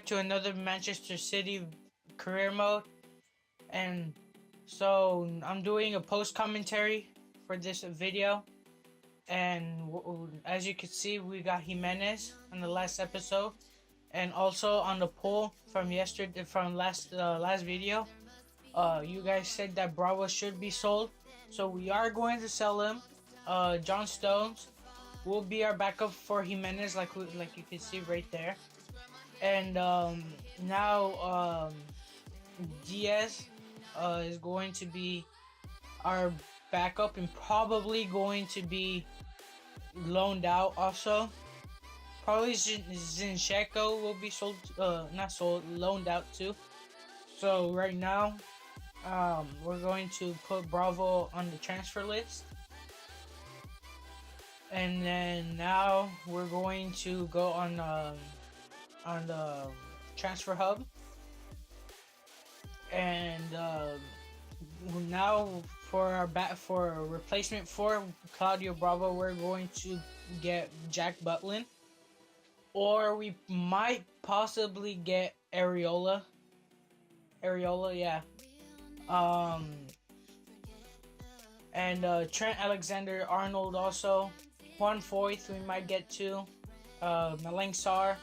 back to another Manchester City career mode, and so I'm doing a post commentary for this video. And as you can see, we got Jimenez on the last episode, and also on the poll from yesterday, from last video. You guys said that Bravo should be sold, so we are going to sell him. John Stones will be our backup for Jimenez, like you can see right there. And now Diaz is going to be our backup and probably going to be loaned out also. Probably Zinchenko will be sold, not sold, loaned out too. So right now, we're going to put Bravo on the transfer list. And then now we're going to go on the transfer hub, and now for a replacement for Claudio Bravo, we're going to get Jack Butlin, or we might possibly get Areola, yeah. And Trent Alexander-Arnold also. Juan Foyth we might get too. Malang Sarr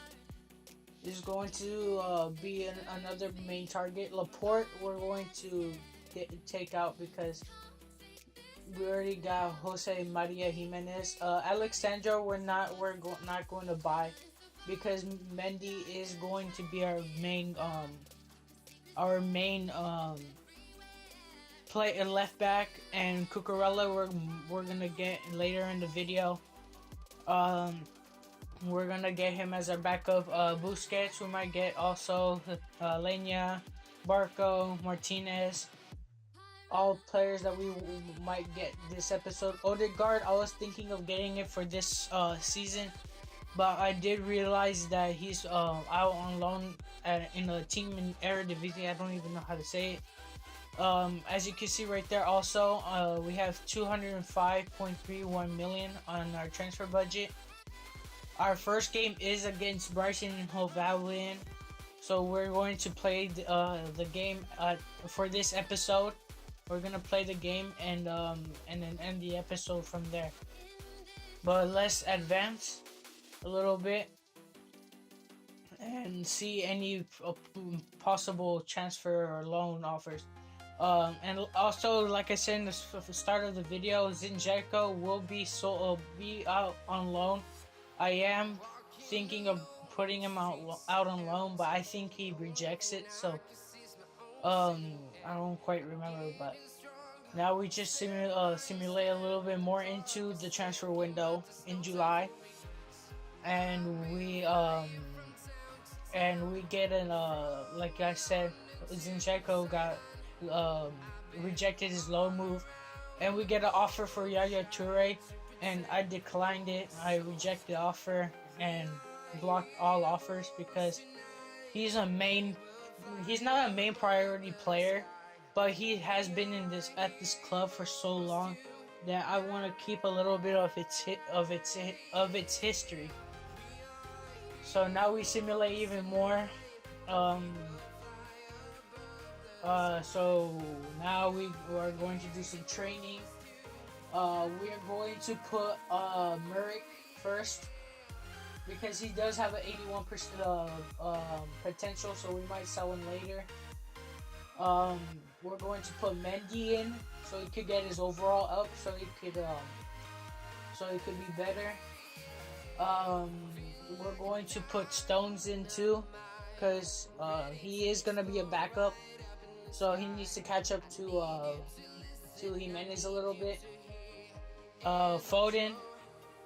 is going to be another main target. Laporte we're going to take out because we already got Jose Maria Jimenez. Alexandro we're not going to buy because Mendy is going to be our main play left back, and Cucurella we're gonna get later in the video. We're gonna get him as our backup. Busquets we might get also. Lenya, Barco, Martinez, all players that we might get this episode. Odegaard, I was thinking of getting it for this season, but I did realize that he's out on loan in a team in Eredivisie. I don't even know how to say it. As you can see right there also, we have 205.31 million on our transfer budget. Our first game is against Brighton and Hove Albion, so we're going to play the game for this episode. We're gonna play the game and then end the episode from there. But let's advance a little bit and see any possible transfer or loan offers. And also, like I said in the start of the video, Zinchenko will be out on loan. I am thinking of putting him out on loan, but I think he rejects it. So I don't quite remember, but now we just simulate a little bit more into the transfer window in July, and we get an like I said, Zinchenko got rejected his loan move, and we get an offer for Yaya Toure, and I declined it. I reject the offer and blocked all offers because he's not a main priority player, but he has been at this club for so long that I want to keep a little bit of its history. So now we simulate even more. So now we are going to do some training. We are going to put Muric first because he does have an 81% potential, so we might sell him later. We're going to put Mendy in so he could get his overall up, so he could be better. We're going to put Stones in too because he is gonna be a backup, so he needs to catch up to Jimenez a little bit. Foden,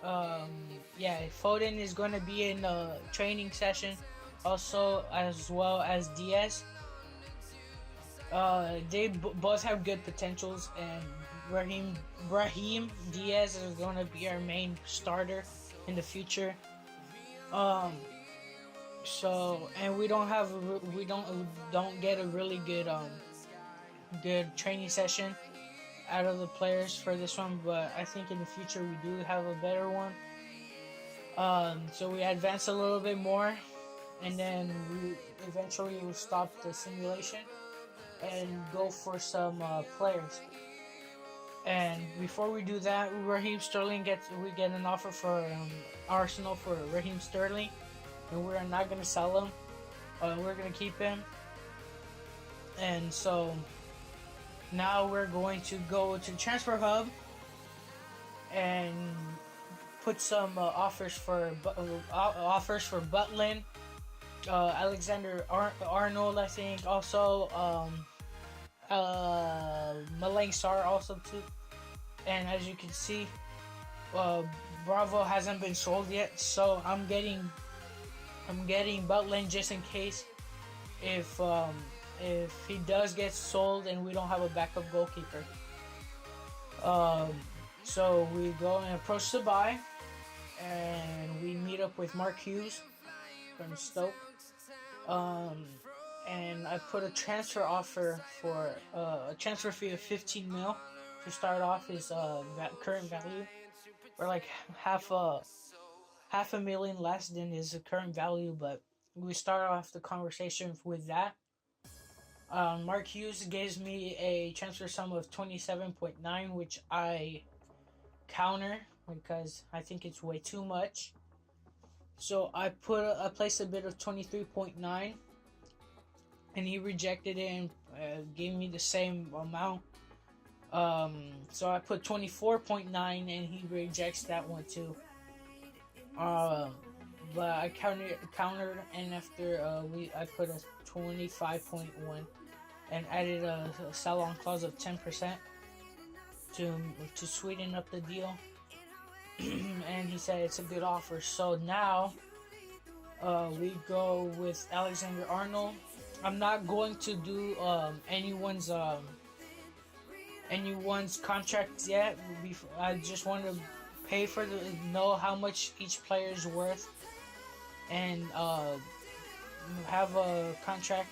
Foden is going to be in a training session, also as well as Diaz. They both have good potentials, and Brahim Diaz is going to be our main starter in the future. And we don't get a really good training session out of the players for this one, but I think in the future we do have a better one. So we advance a little bit more, and then we eventually will stop the simulation and go for some players. And before we do that, Raheem Sterling we get an offer for Arsenal for Raheem Sterling, and we're not gonna sell him. We're gonna keep him. And so now we're going to go to Transfer Hub and put some offers for Butland, Alexander Arnold, I think, also Malang Sarr also too. And as you can see, Bravo hasn't been sold yet, so I'm getting Butland just in case if he does get sold and we don't have a backup goalkeeper. So we go and approach the buy, and we meet up with Mark Hughes from Stoke. And I put a transfer offer for a transfer fee of 15 mil to start off his current value, or like half a million less than his current value. But we start off the conversation with that. Mark Hughes gives me a transfer sum of 27.9, which I counter because I think it's way too much. So I placed a bid of 23.9, and he rejected it and gave me the same amount. So I put 24.9, and he rejects that one too. But I countered, and after I put a 25.1 and added a sell-on clause of 10% to sweeten up the deal. And he said it's a good offer. So now we go with Alexander Arnold. I'm not going to do anyone's contract yet. I just want to know how much each player is worth, and have a contract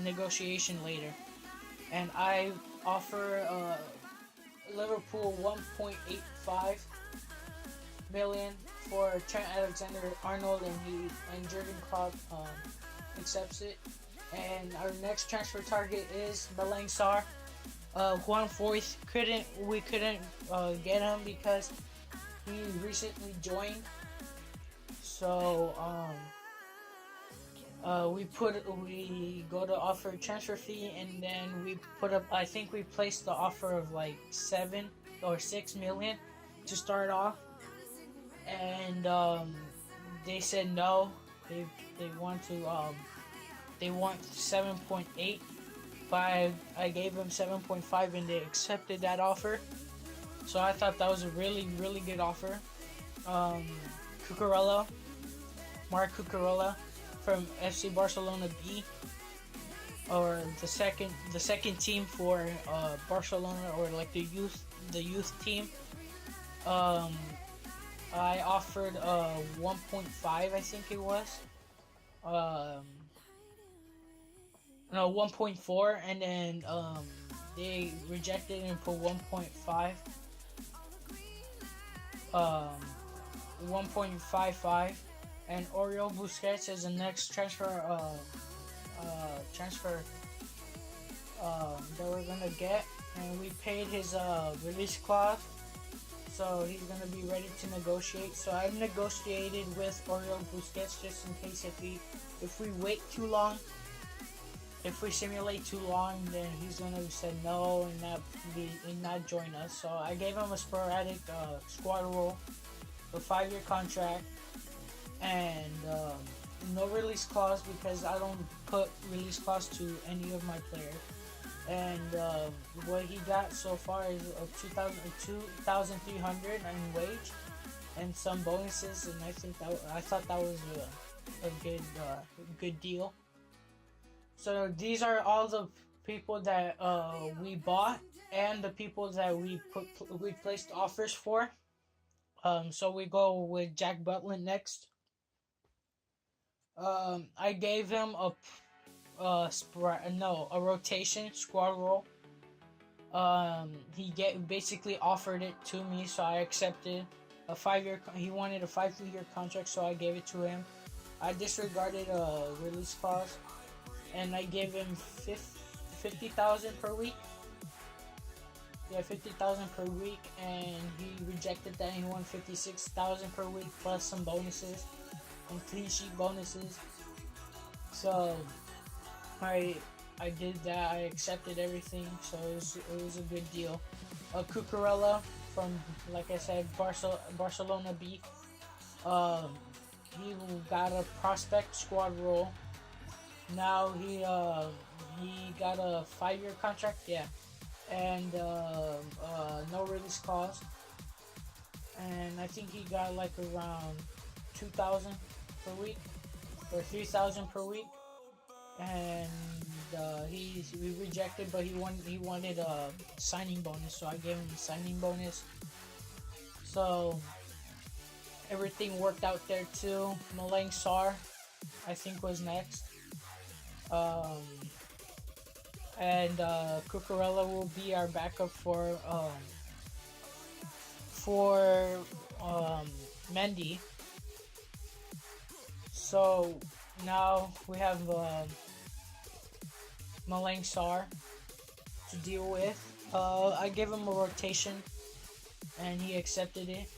negotiation later. And I offer Liverpool 1.85 million for Trent Alexander-Arnold, and Jurgen Klopp accepts it. And our next transfer target is Malang Sarr. Juan Foyth we couldn't get him because he recently joined. So we go to offer transfer fee, and then we put up, I think we placed the offer of like 7 or 6 million to start off, and they said no. They want 7.8. I gave them 7.5, and they accepted that offer. So I thought that was a really, really good offer. Marc Cucurella from FC Barcelona B, or the second team for Barcelona, or like the youth team. I offered 1.5, I think it was. No, 1.4, and then they rejected and put 1.5. 1.55, and Oriol Busquets is the next transfer that we're gonna get, and we paid his release clause, so he's gonna be ready to negotiate. So I've negotiated with Oriol Busquets just in case if we wait too long, if we simulate too long, then he's gonna say no and not join us. So I gave him a sporadic squad role, a 5-year contract, and no release clause, because I don't put release clause to any of my players. And what he got so far is 2,300 in wage and some bonuses, and I thought that was a good deal. So these are all the people that we bought and the people that we placed offers for. So we go with Jack Butland next. I gave him a rotation squad role. He basically offered it to me, so I accepted. He wanted a 5-year contract, so I gave it to him. I disregarded a release clause, and I gave him 50,000 per week. Yeah, 50,000 per week, and he rejected that. He won 56,000 per week plus some bonuses and clean sheet bonuses. So I I did that. I accepted everything, so it was a good deal. Cucurella from, like I said, Barcelona B. Um, he got a prospect squad role. Now he got a 5-year contract. Yeah, and no release clause. And I think he got like around 2,000 per week or 3,000 per week. And we rejected, but he wanted a signing bonus, so I gave him a signing bonus. So everything worked out there too. Malang Sarr, I think, was next. And Cucurella will be our backup for Mendy. So now we have Malang Sarr to deal with. I gave him a rotation, and he accepted it.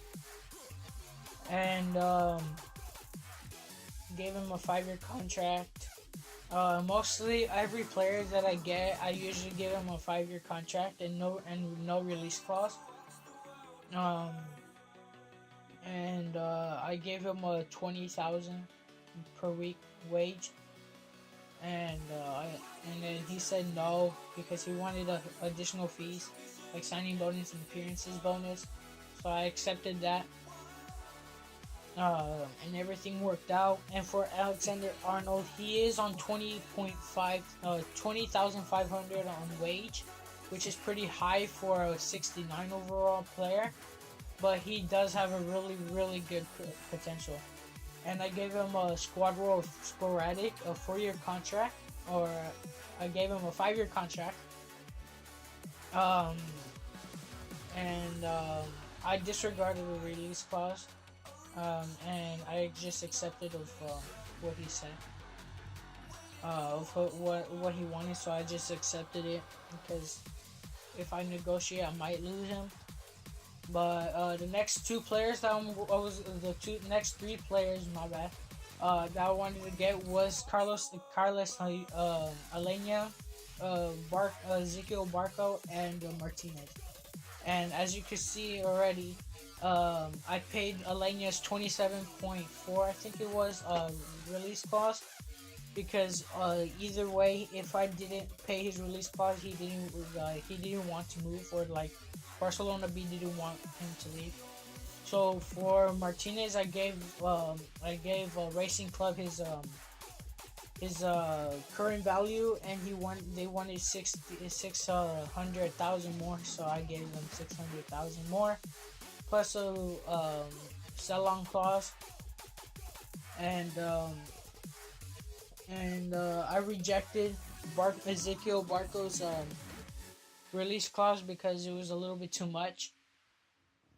And gave him a 5-year contract. Mostly every player that I get, I usually give him a 5-year contract and no release clause. And I gave him a 20,000 per week wage, and then he said no because he wanted additional fees like signing bonus and appearances bonus. So I accepted that. And everything worked out. And for Alexander Arnold, he is on 20,500 on wage, which is pretty high for a 69 overall player, but he does have a really good potential. And I gave him a squad role sporadic, a 4-year contract, or I gave him a 5-year contract. I disregarded the release clause. And I just accepted of what he said, of what he wanted. So I just accepted it because if I negotiate, I might lose him. But the next two players that next three players, my bad, that I wanted to get was Carlos Alenia, Ezequiel Barco, and Martinez. And as you can see already, I paid Alenia's 27.4, I think it was, release clause, because either way, if I didn't pay his release clause, he didn't want to move, or like Barcelona B didn't want him to leave. So for Martinez, I gave Racing Club his current value, and they wanted 600,000 more, so I gave them 600,000 more plus a sell-on clause. And I rejected Ezequiel Barco's release clause because it was a little bit too much.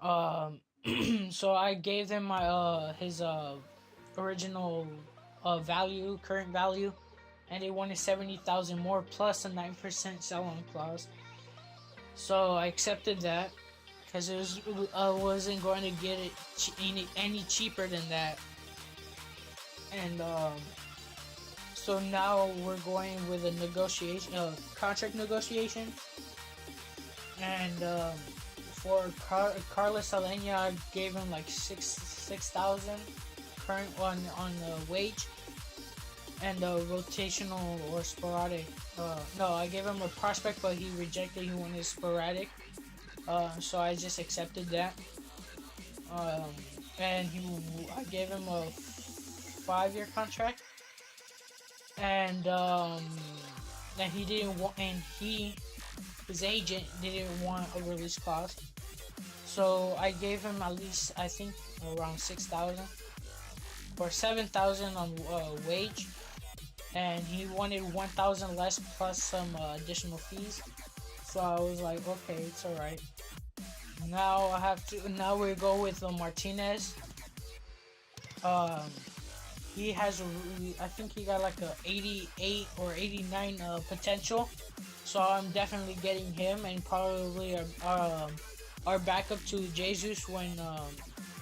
So I gave them my his original current value, and they wanted 70,000 more plus a 9% sell-on clause. So I accepted that because I wasn't going to get it any cheaper than that. And so now we're going with a contract negotiation. And for Carlos Alenia, I gave him like 6,000 current on the wage, and rotational or sporadic. No, I gave him a prospect, but he rejected. He wanted sporadic. So I just accepted that. And I gave him a 5-year contract, and he didn't want, and his agent didn't want a release clause. So I gave him at least, I think, around 6,000 or 7,000 on wage, and he wanted 1,000 less plus some additional fees. So I was like, okay, it's alright. Now we go with Martinez. he has I think he got like a 88 or 89 potential. So I'm definitely getting him, and probably our backup to Jesus when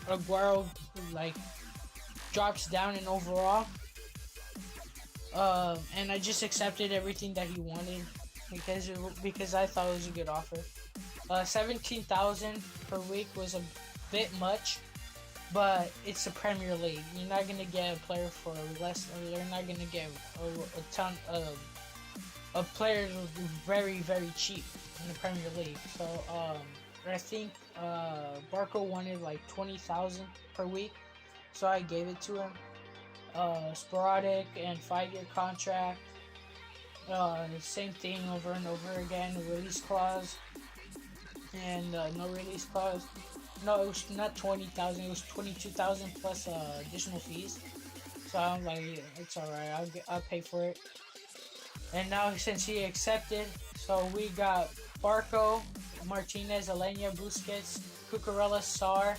Aguero like drops down in overall. And I just accepted everything that he wanted because I thought it was a good offer. 17,000 per week was a bit much, but it's the Premier League. You're not gonna get a player for less. Or you're not gonna get a ton of players very very cheap in the Premier League. So I think Barco wanted like 20,000 per week, so I gave it to him. Sporadic and 5-year contract. Same thing over and over again. Release clause and no release clause. No, it was not 20,000. It was 22,000 plus additional fees. So I'm like, it's alright. I'll pay for it. And now since he accepted, so we got Barco, Martinez, Alenia, Busquets, Cucurella, Sarr,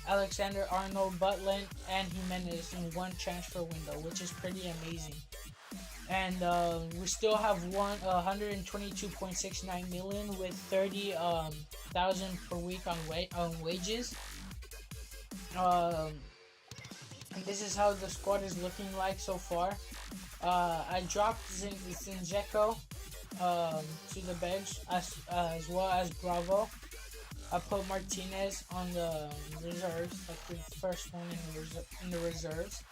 Alexander Arnold, Butland, and Jimenez in one transfer window, which is pretty amazing. And we still have 122.69 million with 30,000 per week on wages. And this is how the squad is looking like so far. I dropped Zinchenko to the bench as well as Bravo. I put Martinez on the reserves, like the first one in the reserves.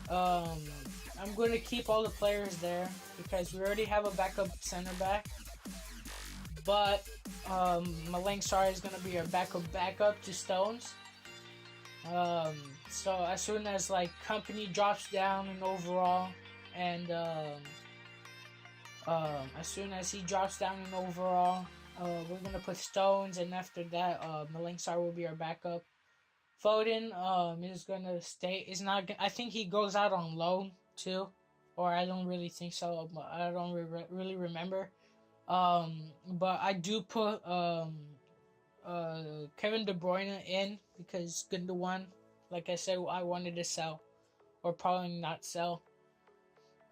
I'm going to keep all the players there because we already have a backup center back. But Malang Sarr is going to be our backup to Stones. So as soon as like Company drops down in overall, and as soon as he drops down in overall, we're gonna put Stones, and after that, Malang Sarr will be our backup. Foden is gonna stay. Is not. I think he goes out on loan too, or I don't really think so. But I don't really remember. But I do put Kevin De Bruyne in because Gundogan, like I said, I wanted to sell, or probably not sell.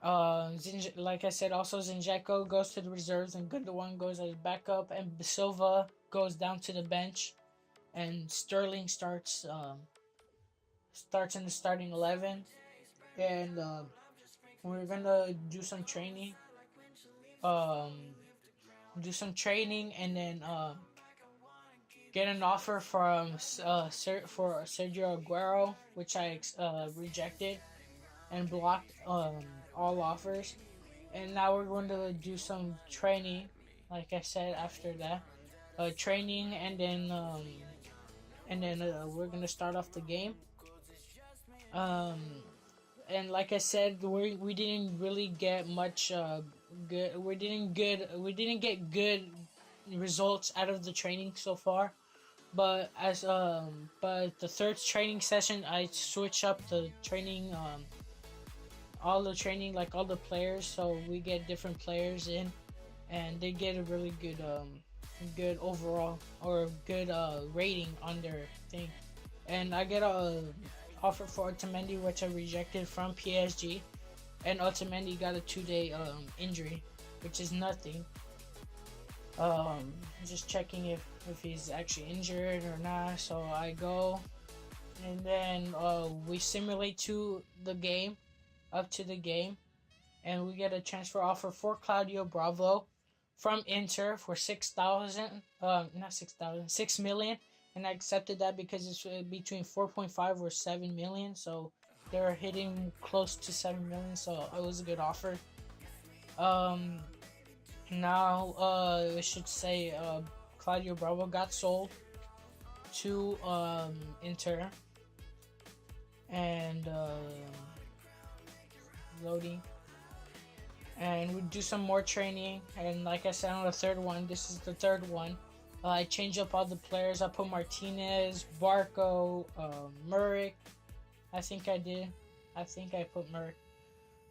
Like I said, also Zinchenko goes to the reserves, and Gundogan goes as backup, and Silva goes down to the bench, and Sterling starts in the starting 11, and we're gonna do some training, um, and then get an offer from for Sergio Aguero, which I rejected and blocked all offers. And now we're going to do some training, like I said. After that, training, and then we're gonna start off the game. And like I said, we didn't really get much good. We didn't get good results out of the training so far. But but the third training session, I switch up the training, all the training, like all the players, so we get different players in, and they get a really good overall, or good rating on their thing. And I get a offer for Otamendi, which I rejected from PSG, and Otamendi got a 2-day injury, which is nothing. Just checking if he's actually injured or not. So I go, and then we simulate up to the game, and we get a transfer offer for Claudio Bravo from Inter for 6 million, and I accepted that because it's between 4.5 or 7 million, so they're hitting close to 7 million, so it was a good offer. Now I should say Claudio Bravo got sold to Inter, and loading, and we do some more training. And like I said, on the third one, this is the third one, I change up all the players. I put Martinez, Barco, Muric. I think I put Muric,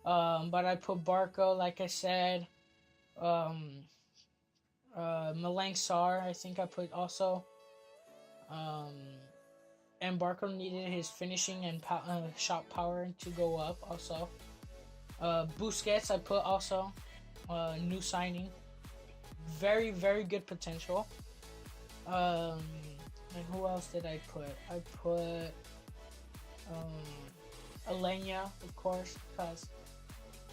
but I put Barco, like I said. Malang Sarr, I think I put also, and Barco needed his finishing and shot power to go up also. Busquets I put also, new signing, very good potential. Um, and who else did I put? I put Alenia, of course, because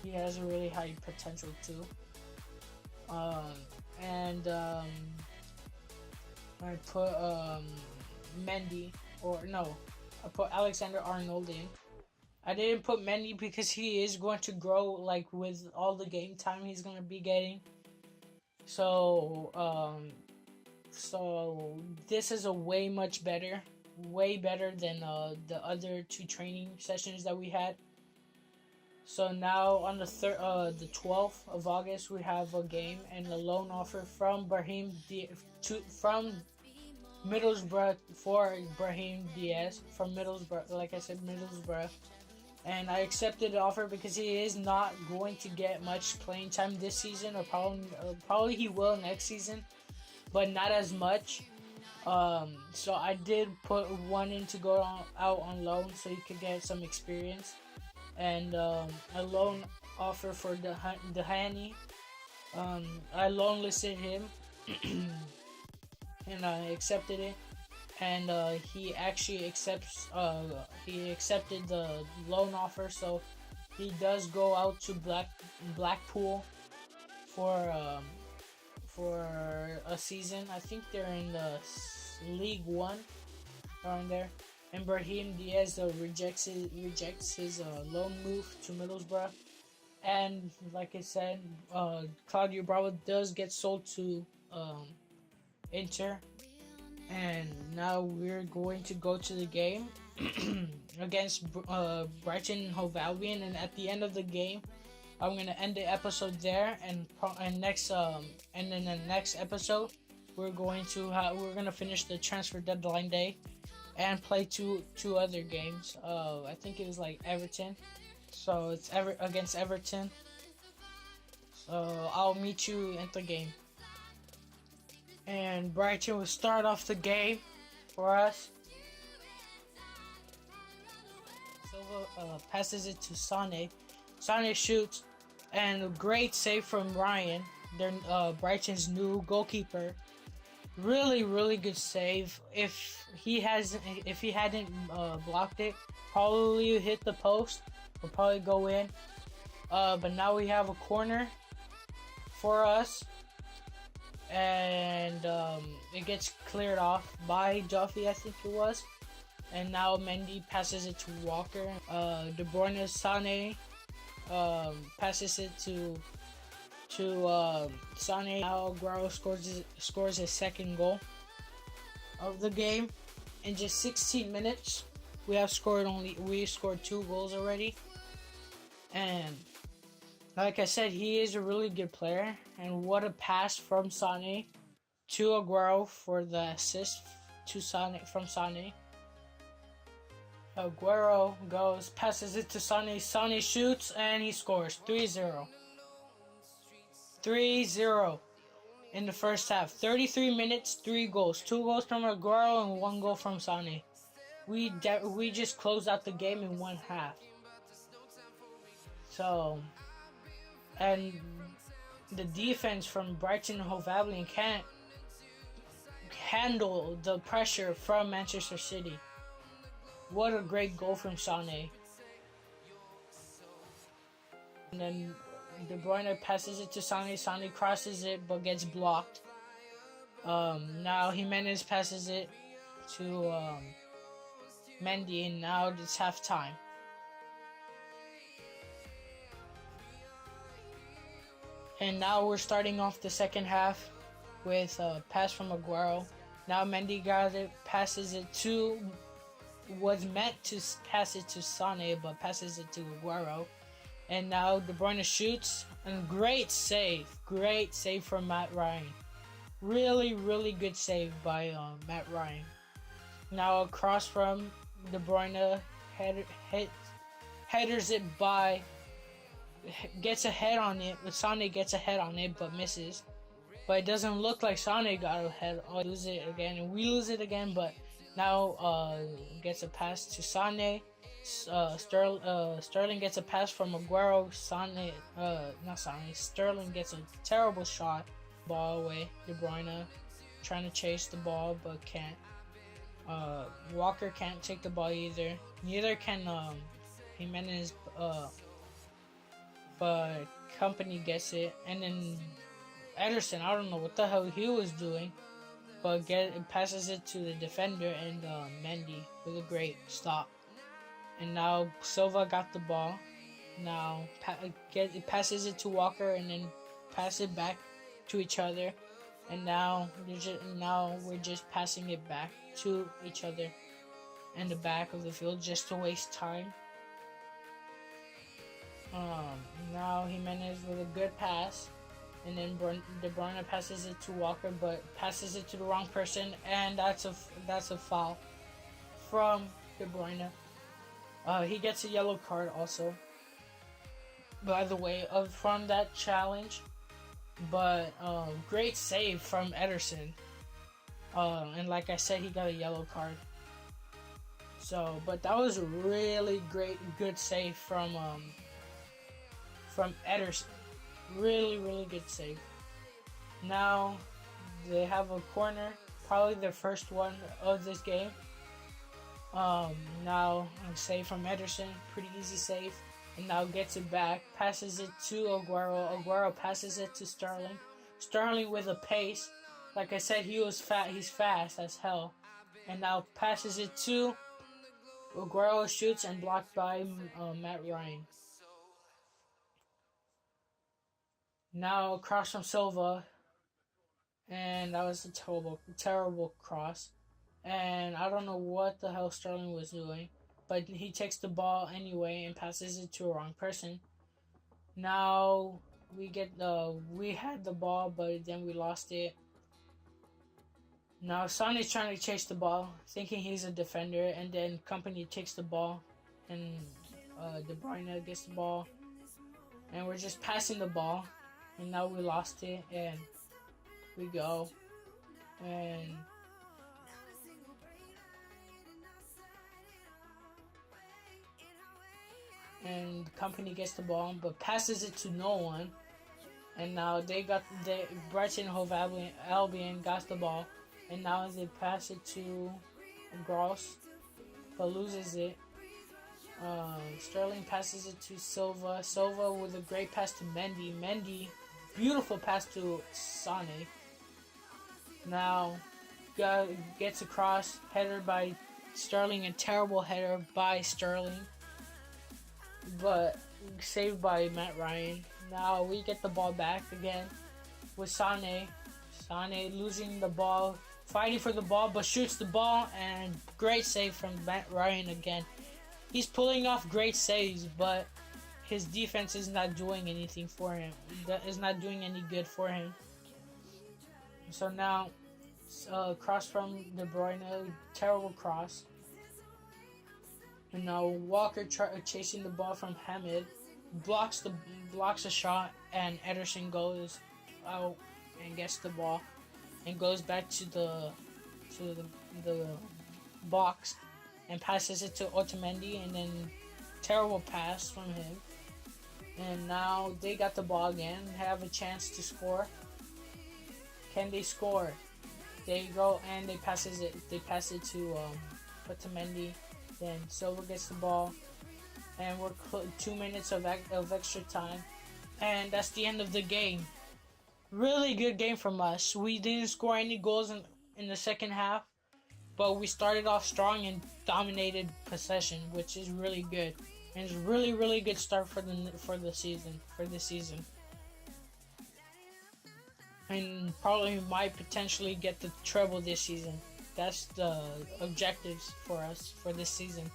he has a really high potential too. Um, and I put Mendy, or no, I put Alexander Arnold in. I didn't put Mendy because he is going to grow like with all the game time he's gonna be getting. So so this is a way better than the other two training sessions that we had. So now on the 12th of August, we have a game and a loan offer from from Middlesbrough for Brahim Diaz from Middlesbrough. Like I said, Middlesbrough, and I accepted the offer because he is not going to get much playing time this season, or probably he will next season, but not as much. So I did put one in to go out on loan so he could get some experience, and a loan offer for the Hani. I loan listed him, and I accepted it, and he actually he accepted the loan offer, so he does go out to Blackpool for a season. I think they're in the League One around there. And Brahim Diaz rejects his loan move to Middlesbrough. And like I said, Claudio Bravo does get sold to Inter. And now we're going to go to the game against Brighton and Hove Albion. And at the end of the game, I'm gonna end the episode there. And in the next episode, we're gonna finish the transfer deadline day and play two other games. I think it was like Everton. So it's against Everton. So I'll meet you at the game. And Brighton will start off the game for us. Silva passes it to Sane. Sane shoots, and a great save from Ryan, their Brighton's new goalkeeper. Really good save. If he hadn't blocked it, probably hit the post. Will probably go in. But now we have a corner for us, and it gets cleared off by Duffy, I think it was. And now Mendy passes it to Walker. De Bruyne Sane passes it to Sane. Now Aguero scores his second goal of the game in just 16 minutes. We scored 2 goals already. And like I said, he is a really good player. And what a pass from Sane to Aguero for the assist to from Sane. Aguero passes it to Sane. Sane shoots and he scores 3-0. 3-0 in the first half. 33 minutes, 3 goals. 2 goals from Aguero and 1 goal from Sane. We just closed out the game in one half. So, and the defense from Brighton and Hove Albion can't handle the pressure from Manchester City. What a great goal from Sane. And then De Bruyne passes it to Sane. Sane crosses it but gets blocked. Now Jimenez passes it to Mendy, and now it's half time. And now we're starting off the second half with a pass from Aguero. Now Mendy got it, was meant to pass it to Sane, but passes it to Aguero. And now De Bruyne shoots, and great save from Matt Ryan. Really good save by Matt Ryan. Now a cross from De Bruyne, headers it by, gets ahead on it. Sane gets ahead on it but misses. But it doesn't look like Sane got ahead. We lose it again, but Now gets a pass to Sane. Sterling gets a pass from Aguero. Not Sane. Sterling gets a terrible shot. Ball away. De Bruyne trying to chase the ball but can't. Walker can't take the ball either. Neither can Jimenez. But Company gets it, and then Ederson. I don't know what the hell he was doing, but passes it to the defender and Mendy with a great stop. And now Silva got the ball. Now passes it to Walker and then pass it back to each other. And now we're just passing it back to each other in the back of the field just to waste time. Now Jimenez with a good pass, and then De Bruyne passes it to Walker, but passes it to the wrong person, and that's a foul from De Bruyne. He gets a yellow card also, by the way, from that challenge. But great save from Ederson. And like I said, he got a yellow card. So, but that was a really good save from Ederson. Really good save. Now they have a corner, probably their first one of this game. Now a save from Ederson, pretty easy save. And now gets it back, passes it to Aguero. Aguero passes it to Sterling. Sterling with a pace. Like I said, he's fast as hell. And now passes it to Aguero, shoots and blocked by Matt Ryan. Now cross from Silva, and that was a terrible cross. And I don't know what the hell Sterling was doing, but he takes the ball anyway and passes it to a wrong person. Now we had the ball, but then we lost it. Now Sonny's trying to chase the ball, thinking he's a defender, and then Company takes the ball, and De Bruyne gets the ball, and we're just passing the ball, and now we lost it, and we go, and Company gets the ball, but passes it to no one, and now Brighton Hove Albion got the ball. And now they pass it to Gross, but loses it. Sterling passes it to Silva. Silva with a great pass to Mendy. Mendy, beautiful pass to Sane. Now gets across, header by Sterling, a terrible header by Sterling, but saved by Matt Ryan. Now we get the ball back again with Sane. Sane losing the ball, fighting for the ball, but shoots the ball, and great save from Matt Ryan again. He's pulling off great saves, but his defense is not doing anything for him. Is not doing any good for him. So now, cross from De Bruyne, terrible cross. And now Walker chasing the ball from Hamid, blocks a shot, and Ederson goes out and gets the ball and goes back to the box and passes it to Otamendi, and then terrible pass from him. And now they got the ball again, have a chance to score. Can they score? They go and they pass it to Otamendi. Then Silva gets the ball, and we're 2 minutes of extra time, and that's the end of the game. Really good game from us. We didn't score any goals in the second half, but we started off strong and dominated possession, which is really good. And it's really good start for this season. And probably might potentially get the treble this season. That's the objectives for us for this season,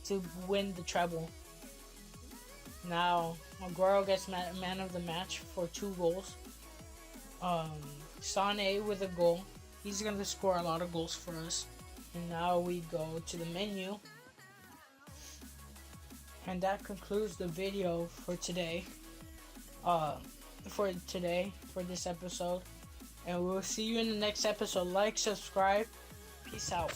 to win the treble. Now Aguero gets man of the match for 2 goals. Sane with a goal. He's going to score a lot of goals for us. And now we go to the menu. And that concludes the video for today. For this episode. And we'll see you in the next episode. Like, subscribe. Peace out.